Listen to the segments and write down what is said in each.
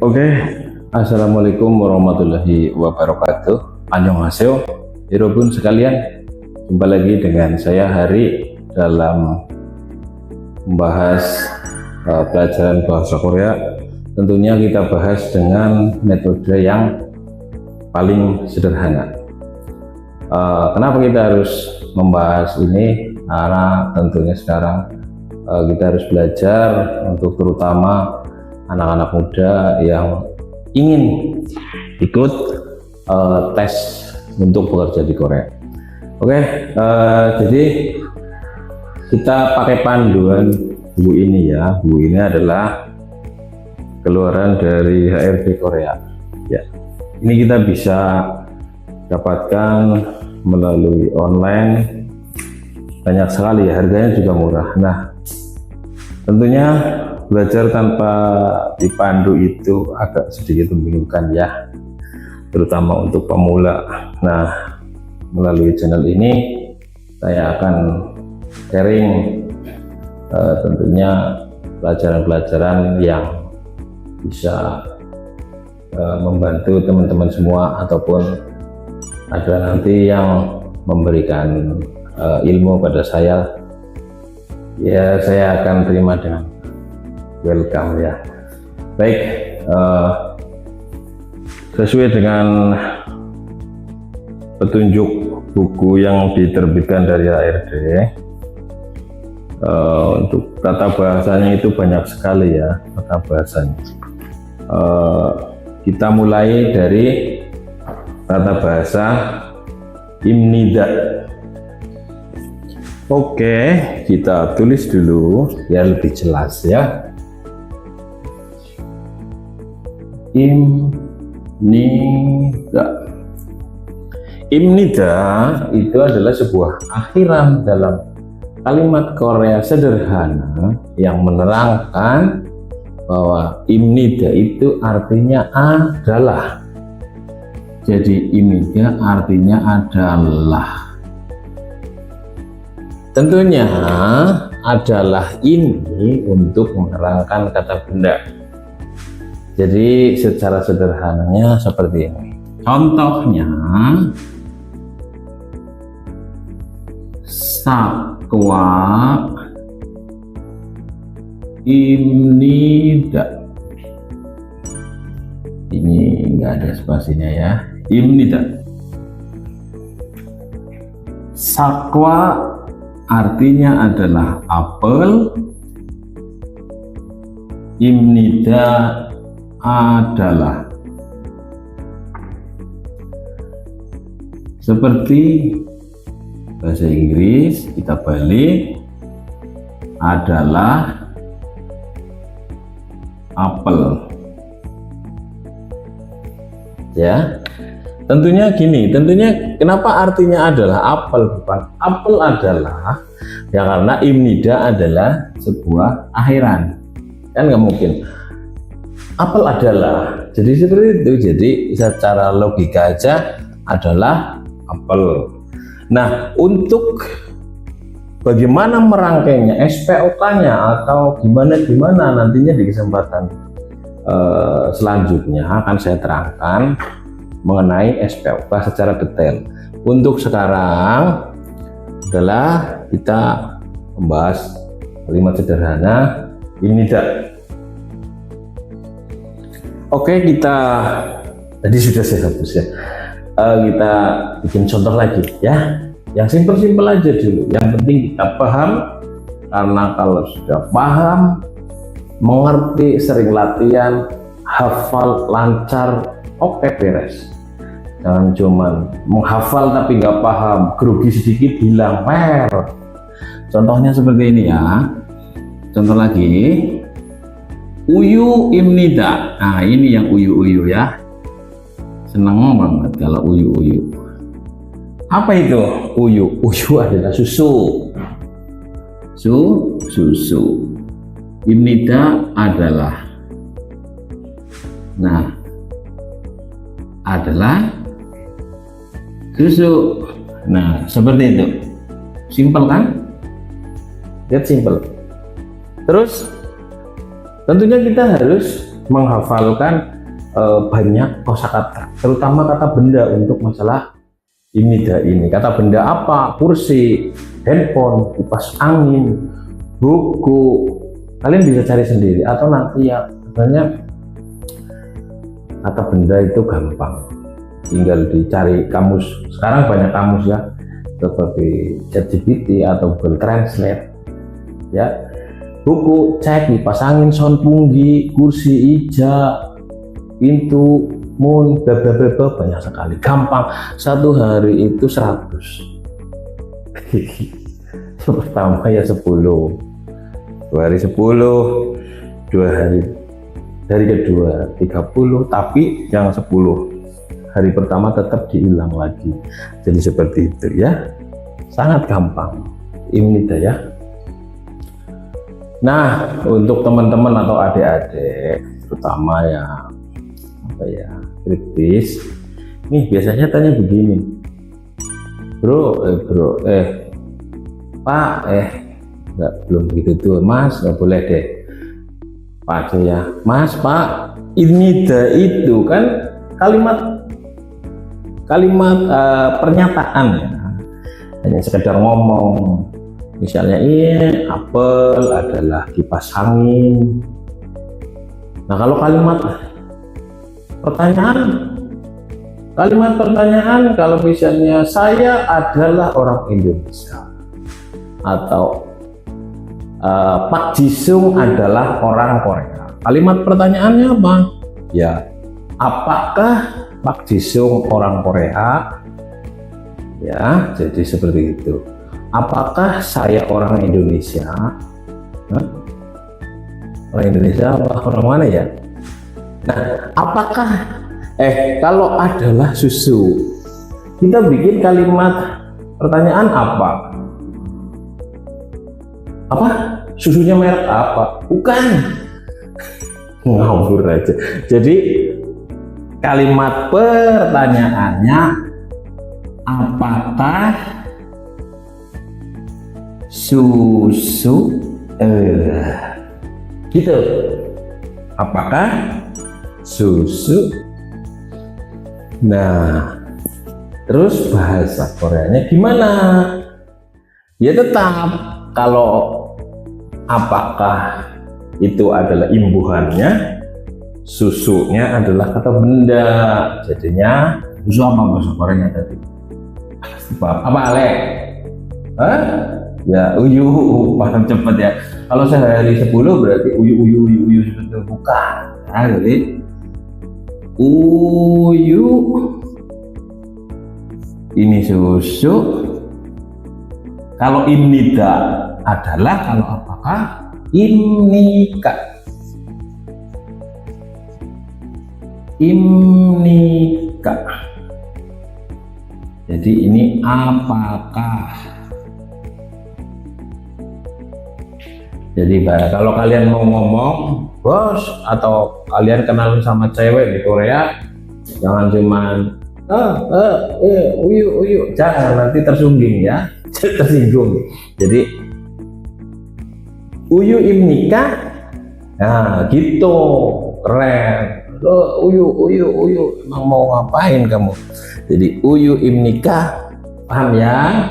Oke, Assalamualaikum warahmatullahi wabarakatuh. Annyeonghaseyo, Hirobun sekalian. Jumpa lagi dengan saya Hari dalam membahas pelajaran bahasa Korea. Tentunya kita bahas dengan metode yang paling sederhana. Kenapa kita harus membahas ini? Karena tentunya sekarang kita harus belajar untuk terutama anak-anak muda yang ingin ikut tes untuk bekerja di Korea. Oke, jadi kita pakai panduan buku ini ya. Buku ini adalah keluaran dari HRD Korea. Ya, ini kita bisa dapatkan melalui online, banyak sekali ya, harganya juga murah. Nah, tentunya belajar tanpa dipandu itu agak sedikit membingungkan ya, terutama untuk pemula. Nah, melalui channel ini saya akan sharing tentunya pelajaran-pelajaran yang bisa membantu teman-teman semua, ataupun ada nanti yang memberikan ilmu pada saya, ya saya akan terima dengan welcome ya. Baik, sesuai dengan petunjuk buku yang diterbitkan dari HRD, untuk tata bahasanya itu banyak sekali ya tata bahasanya. Kita mulai dari tata bahasa imnida. Oke, kita tulis dulu biar lebih jelas ya. Imnida. Imnida itu adalah sebuah akhiran dalam kalimat Korea sederhana yang menerangkan bahwa imnida itu artinya adalah. Jadi imnida artinya adalah. Tentunya adalah ini untuk menerangkan kata benda. Jadi secara sederhananya seperti ini. Contohnya, sakwa imnida. Ini enggak ada spasinya ya. Imnida. Sakwa artinya adalah apel. Imnida adalah. Seperti bahasa Inggris, kita balik, adalah apel. Ya, tentunya gini, tentunya kenapa artinya adalah apel, bukan apel adalah ya, karena imnida adalah sebuah akhiran, kan nggak mungkin apel adalah jadi seperti itu. Jadi secara logika aja adalah apel. Nah, untuk bagaimana merangkainya, SPOK-nya atau gimana nantinya di kesempatan selanjutnya akan saya terangkan mengenai SPOK secara detail. Untuk sekarang adalah kita membahas kalimat sederhana imnida. Oke, kita tadi sudah saya hapus ya. Kita bikin contoh lagi ya, yang simpel-simpel aja dulu. Yang penting kita paham, karena kalau sudah paham, mengerti, sering latihan, hafal lancar, oke, beres. Jangan cuman menghafal tapi nggak paham, grogi sedikit hilang, Contohnya seperti ini ya. Contoh lagi, uyu imnida. Nah, ini yang uyu ya. Seneng banget kalau uyu. Apa itu uyu? Uyu adalah susu. Susu. Imnida adalah. Nah, adalah susu. Nah, seperti itu. Simpel kan? Lihat simpel. Terus Tentunya kita harus menghafalkan banyak kosakata, terutama kata benda untuk masalah imnida ini. Kata benda apa? Kursi, handphone, kipas angin, buku. Kalian bisa cari sendiri atau nanti ya sebenarnya kata benda itu gampang, tinggal dicari kamus. Sekarang banyak kamus ya, seperti ChatGPT atau Google Translate ya. Buku cek kipas angin, sound punggi, kursi, ija, pintu, moon, blablabla, banyak sekali, gampang. Satu hari itu 100. Pertama ya 10, 2 hari 10, 2 hari kedua 30, tapi yang 10 hari pertama tetap diulang lagi. Jadi seperti itu ya, sangat gampang imnida ya. Nah, untuk teman-teman atau adik-adik terutama ya kritis nih, biasanya tanya begini, Pak, enggak, belum begitu tuh Mas, nggak boleh deh Pak aja ya Mas. Pak, imnida itu kan kalimat pernyataan ya, hanya sekedar ngomong. Misalnya ini apel adalah kipas angin. Nah, kalau kalimat pertanyaan, kalau misalnya saya adalah orang Indonesia atau Pak Jisung adalah orang Korea. Kalimat pertanyaannya apa? Ya, apakah Pak Jisung orang Korea? Ya, jadi seperti itu. Apakah saya orang Indonesia? Orang Indonesia apa orang mana ya? Nah, apakah kalau adalah susu, kita bikin kalimat pertanyaan apa? Apa? Susunya merek apa? Bukan. Ngawur aja. Jadi kalimat pertanyaannya, apakah susu gitu. Apakah susu? Nah, terus bahasa Koreanya gimana? Ya tetap, kalau apakah itu adalah imbuhannya, susunya adalah kata benda, jadinya susu apa bahasa Koreanya tadi? Apa Alek? Ya uyu, paham cepet ya. Kalau sehari 10 berarti uyu seperti bukan. Nah, jadi uyu ini susu. Kalau imnida adalah kalau apakah imnika. Jadi ini apakah. Jadi kalau kalian mau ngomong bos atau kalian kenal sama cewek di Korea, jangan cuman uyu, jangan, nanti tersinggung ya. Tersinggung. Jadi uyu imnika, nah gitu, keren. Uyu, emang mau ngapain kamu? Jadi uyu imnika, paham ya?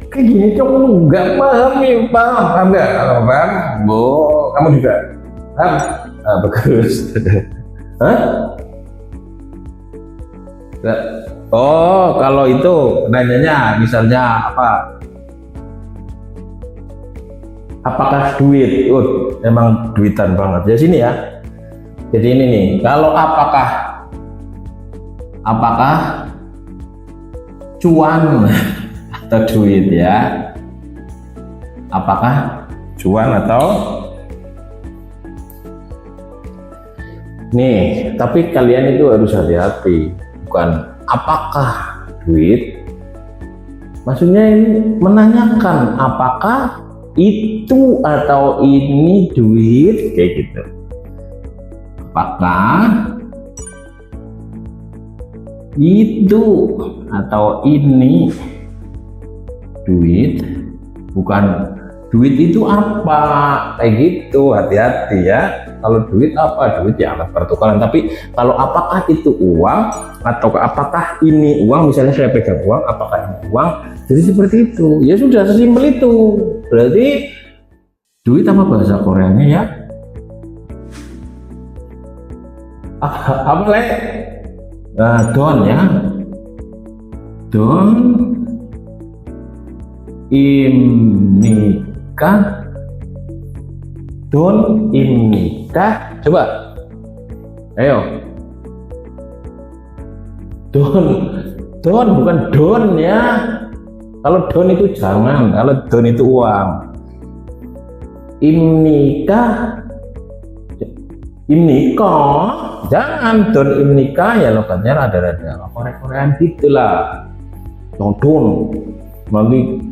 Kayak gini cowok nggak paham nih, paham nggak? Kalau paham, kamu juga paham? Ah, bagus. Hah? Oh, kalau itu nanyanya misalnya apa? Apakah duit? Emang duitan banget ya sini ya. Jadi ini nih, kalau apakah cuan atau duit ya? Apakah cuan atau nih? Tapi kalian itu harus hati-hati, bukan apakah duit. Maksudnya ini menanyakan apakah itu atau ini duit, kayak gitu. Apakah itu atau ini duit, bukan duit itu apa, kayak gitu. Hati-hati ya, kalau duit apa, duit ya alat pertukaran. Tapi kalau apakah itu uang atau apakah ini uang, misalnya saya pegang uang, apakah ini uang, jadi seperti itu ya, sudah sesimpel itu. Berarti duit apa bahasa Koreanya ya, apa le? Nah, don ya, don imnika, don imnika, coba ayo, don bukan don ya, kalau don itu jangan, kalau don itu uang. Imnika jangan, don imnika ya logatnya rada-rada Korea-Koreaan gitulah, don nanti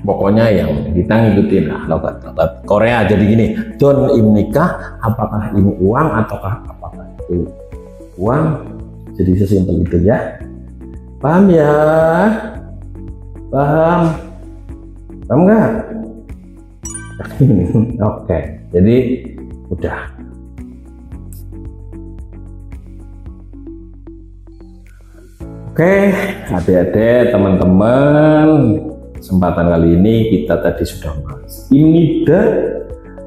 pokoknya yang kita ngikutin lah logat Korea. Jadi gini, don imnika, apakah ini uang ataukah apakah itu uang, jadi sesimpel itu ya. Paham ya? Paham nggak? Oke, jadi udah. Oke, adik-adik, teman-teman, kesempatan kali ini kita tadi sudah bahas imnida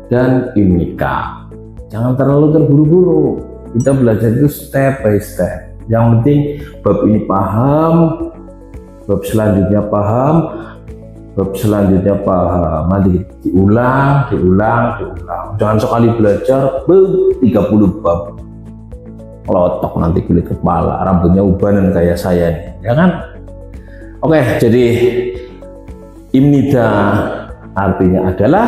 dan imnika. Jangan terlalu terburu-buru, kita belajar itu step by step. Yang penting bab ini paham, bab selanjutnya paham, bab selanjutnya paham. Nanti diulang. Jangan sekali belajar 30 bab, lotok nanti kulit kepala, rambutnya ubanan kayak saya nih, ya kan? Oke, jadi imnida artinya adalah,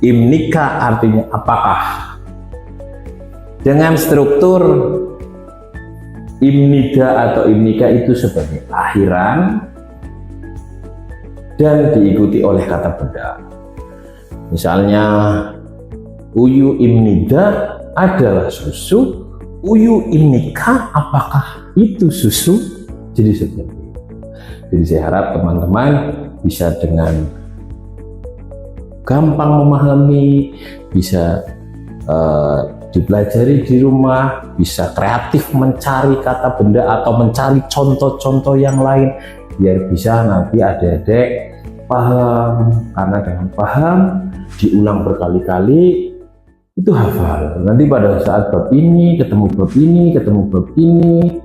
imnika artinya apakah. Dengan struktur imnida atau imnika itu sebagai akhiran dan diikuti oleh kata benda. Misalnya uyu imnida adalah susu, uyu imnika apakah itu susu, jadi seperti itu. Jadi saya harap teman-teman bisa dengan gampang memahami, bisa dipelajari di rumah, bisa kreatif mencari kata benda atau mencari contoh-contoh yang lain, biar bisa nanti adik-adik paham. Karena dengan paham, diulang berkali-kali, itu hafal. Nanti pada saat bab ini ketemu bab ini, ketemu bab ini,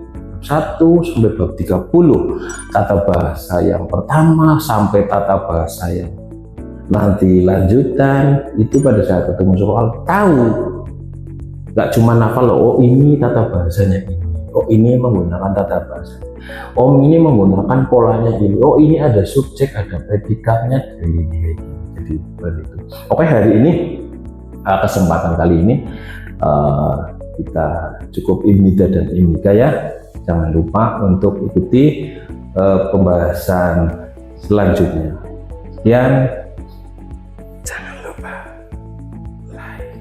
1 sampai bab 30, tata bahasa yang pertama sampai tata bahasa yang nanti lanjutan, itu pada saat ketemu soal tahu. Gak cuma hafal, oh ini tata bahasanya ini, oh ini menggunakan tata bahasa, oh ini menggunakan polanya ini, oh ini ada subjek, ada predikatnya, jadi seperti itu. Oke, hari ini kesempatan kali ini kita cukup imnida dan imnika ya. Jangan lupa untuk ikuti pembahasan selanjutnya. Sekian, jangan lupa like,